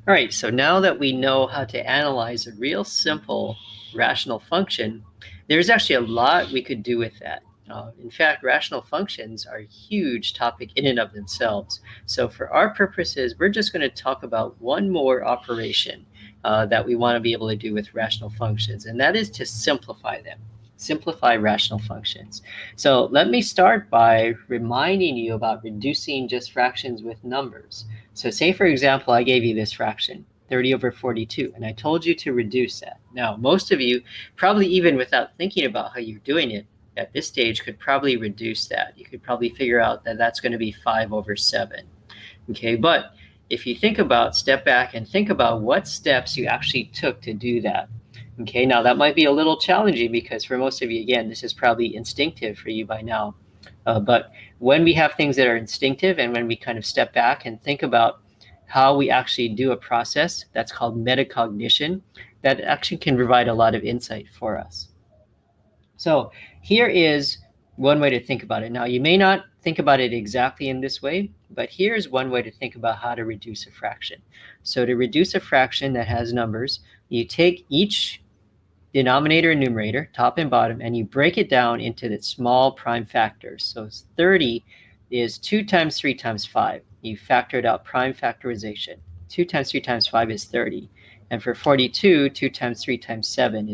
All right, so now that we know how to analyze a real simple rational function, there's actually a lot we could do with that. In fact, rational functions are a huge topic in and of themselves. So for our purposes, we're just going to talk about one more operation that we want to be able to do with rational functions, and that is to simplify them. Simplify rational functions. So let me start by reminding you about reducing just fractions with numbers. So say, for example, I gave you this fraction, 30 over 42, and I told you to reduce that. Now, most of you, probably even without thinking about how you're doing it, at this stage could probably reduce that. You could probably figure out that that's going to be 5 over 7. Okay, but if you step back and think about what steps you actually took to do that. Okay, now that might be a little challenging because for most of you, again, this is probably instinctive for you by now. But when we have things that are instinctive and when we kind of step back and think about how we actually do a process, that's called metacognition, that actually can provide a lot of insight for us. So here is one way to think about it. Now, you may not think about it exactly in this way, but here's one way to think about how to reduce a fraction. So to reduce a fraction that has numbers, you take each denominator and numerator, top and bottom, and you break it down into its small prime factors. So 30 is 2 times 3 times 5. You factored out prime factorization. 2 times 3 times 5 is 30. And for 42, 2 times 3 times 7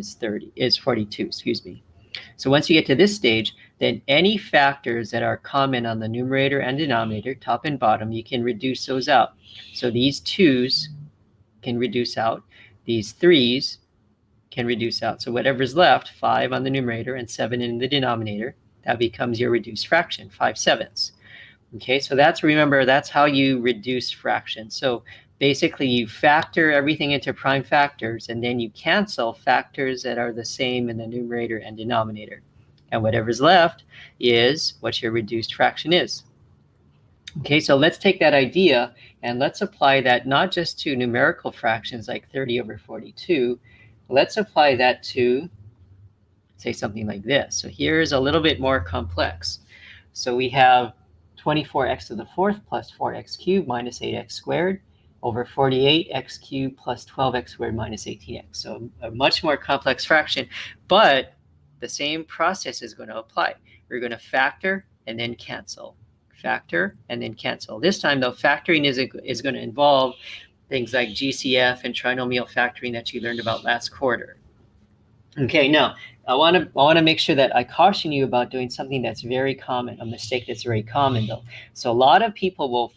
is 42, excuse me. So once you get to this stage, then any factors that are common on the numerator and denominator, top and bottom, you can reduce those out. So these 2's can reduce out. These 3's can reduce out. So whatever's left, 5 on the numerator and 7 in the denominator, that becomes your reduced fraction, 5/7. Okay, so remember, that's how you reduce fractions. So basically you factor everything into prime factors and then you cancel factors that are the same in the numerator and denominator. And whatever's left is what your reduced fraction is. Okay, so let's take that idea and let's apply that not just to numerical fractions like 30 over 42, let's apply that to, say, something like this. So here's a little bit more complex. So we have 24x to the fourth plus 4x cubed minus 8x squared over 48x cubed plus 12x squared minus 18x. So a much more complex fraction, but the same process is going to apply. We're going to factor and then cancel. Factor and then cancel. This time, though, factoring is going to involve things like GCF and trinomial factoring that you learned about last quarter. Okay, now I want to make sure that I caution you about doing something that's very common, a mistake that's very common though. So a lot of people will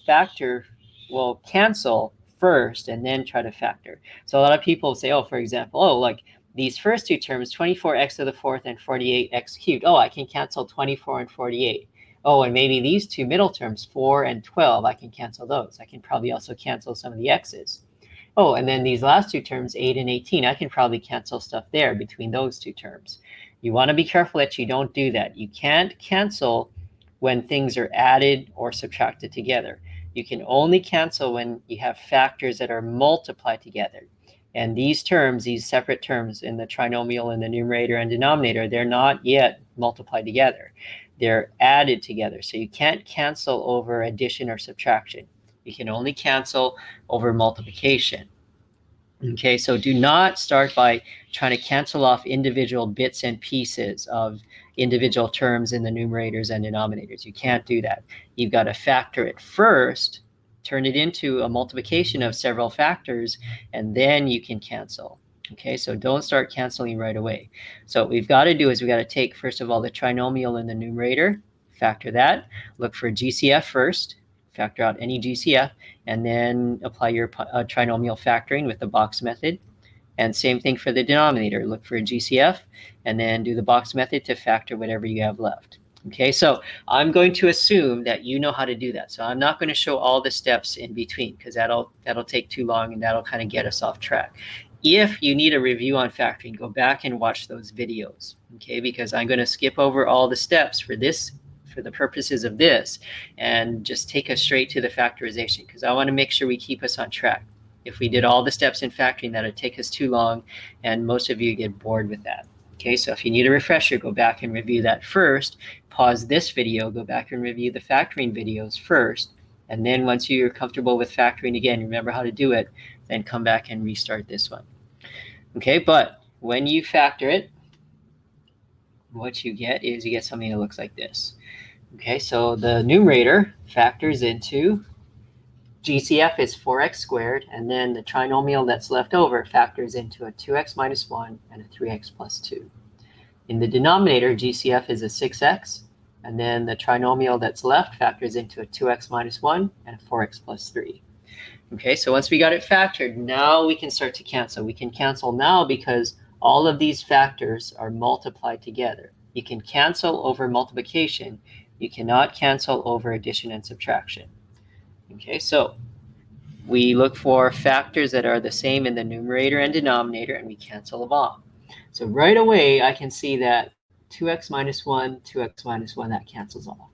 cancel first and then try to factor. So a lot of people say, oh, for example, oh, like these first two terms, 24x to the fourth and 48x cubed. Oh, I can cancel 24 and 48. Oh, and maybe these two middle terms, 4 and 12, I can cancel those. I can probably also cancel some of the x's. Oh, and then these last two terms, 8 and 18, I can probably cancel stuff there between those two terms. You want to be careful that you don't do that. You can't cancel when things are added or subtracted together. You can only cancel when you have factors that are multiplied together. And these terms, these separate terms in the trinomial and the numerator and denominator, they're not yet multiplied together. They're added together. So you can't cancel over addition or subtraction. You can only cancel over multiplication. Okay, so do not start by trying to cancel off individual bits and pieces of individual terms in the numerators and denominators. You can't do that. You've got to factor it first, turn it into a multiplication of several factors, and then you can cancel. Okay, so don't start canceling right away. So what we've got to do is we've got to take, first of all, the trinomial in the numerator, factor that, look for GCF first, factor out any GCF, and then apply your trinomial factoring with the box method. And same thing for the denominator. Look for a GCF, and then do the box method to factor whatever you have left. Okay, so I'm going to assume that you know how to do that. So I'm not going to show all the steps in between because that'll take too long and that'll kind of get us off track. If you need a review on factoring, go back and watch those videos, okay, because I'm going to skip over all the steps for the purposes of this and just take us straight to the factorization because I want to make sure we keep us on track. If we did all the steps in factoring, that would take us too long and most of you get bored with that. Okay, so if you need a refresher, go back and review that first. Pause this video, go back and review the factoring videos first, And then once you're comfortable with factoring again, remember how to do it, then come back and restart this one. Okay, but when you factor it, what you get is you get something that looks like this. Okay, so the numerator factors into GCF is 4x squared, and then the trinomial that's left over factors into a 2x minus 1 and a 3x plus 2. In the denominator, GCF is a 6x, and then the trinomial that's left factors into a 2x minus 1 and a 4x plus 3. Okay, so once we got it factored, now we can start to cancel. We can cancel now because all of these factors are multiplied together. You can cancel over multiplication. You cannot cancel over addition and subtraction. Okay, so we look for factors that are the same in the numerator and denominator, and we cancel them off. So right away, I can see that 2x minus 1, 2x minus 1, that cancels off.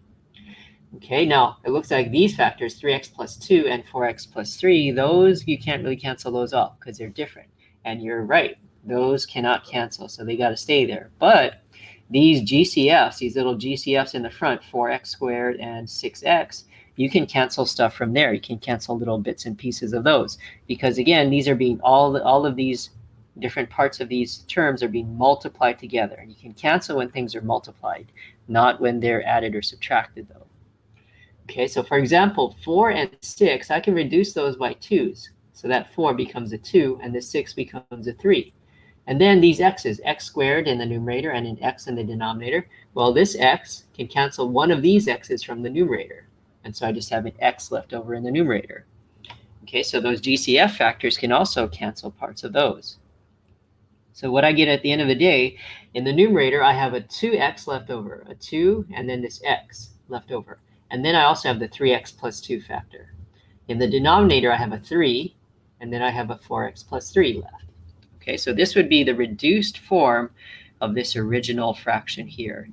Okay, now it looks like these factors, 3x plus 2 and 4x plus 3, those you can't really cancel those off because they're different. And you're right, those cannot cancel, so they got to stay there. But these GCFs, these little GCFs in the front, 4x squared and 6x, you can cancel stuff from there. You can cancel little bits and pieces of those because, again, these are being all of these different parts of these terms are being multiplied together. And you can cancel when things are multiplied, not when they're added or subtracted, though. Okay, so for example, 4 and 6, I can reduce those by 2's. So that 4 becomes a 2 and the 6 becomes a 3. And then these x's, x squared in the numerator and an x in the denominator, well, this x can cancel one of these x's from the numerator. And so I just have an x left over in the numerator. Okay, so those GCF factors can also cancel parts of those. So what I get at the end of the day, in the numerator, I have a 2x left over, a 2, and then this x left over. And then I also have the 3x plus 2 factor. In the denominator, I have a 3, and then I have a 4x plus 3 left. Okay, so this would be the reduced form of this original fraction here.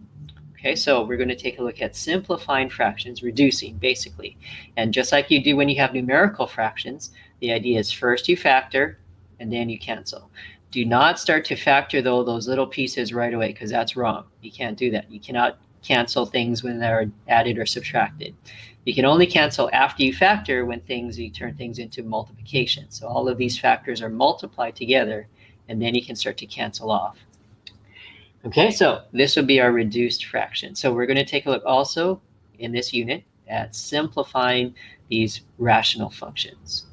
Okay, so we're going to take a look at simplifying fractions, reducing, basically. And just like you do when you have numerical fractions, the idea is first you factor, and then you cancel. Do not start to factor, though, those little pieces right away, because that's wrong. You can't do that. You cannot cancel things when they're added or subtracted. You can only cancel after you factor when you turn things into multiplication. So all of these factors are multiplied together, and then you can start to cancel off. Okay, so this would be our reduced fraction. So we're going to take a look also in this unit at simplifying these rational functions.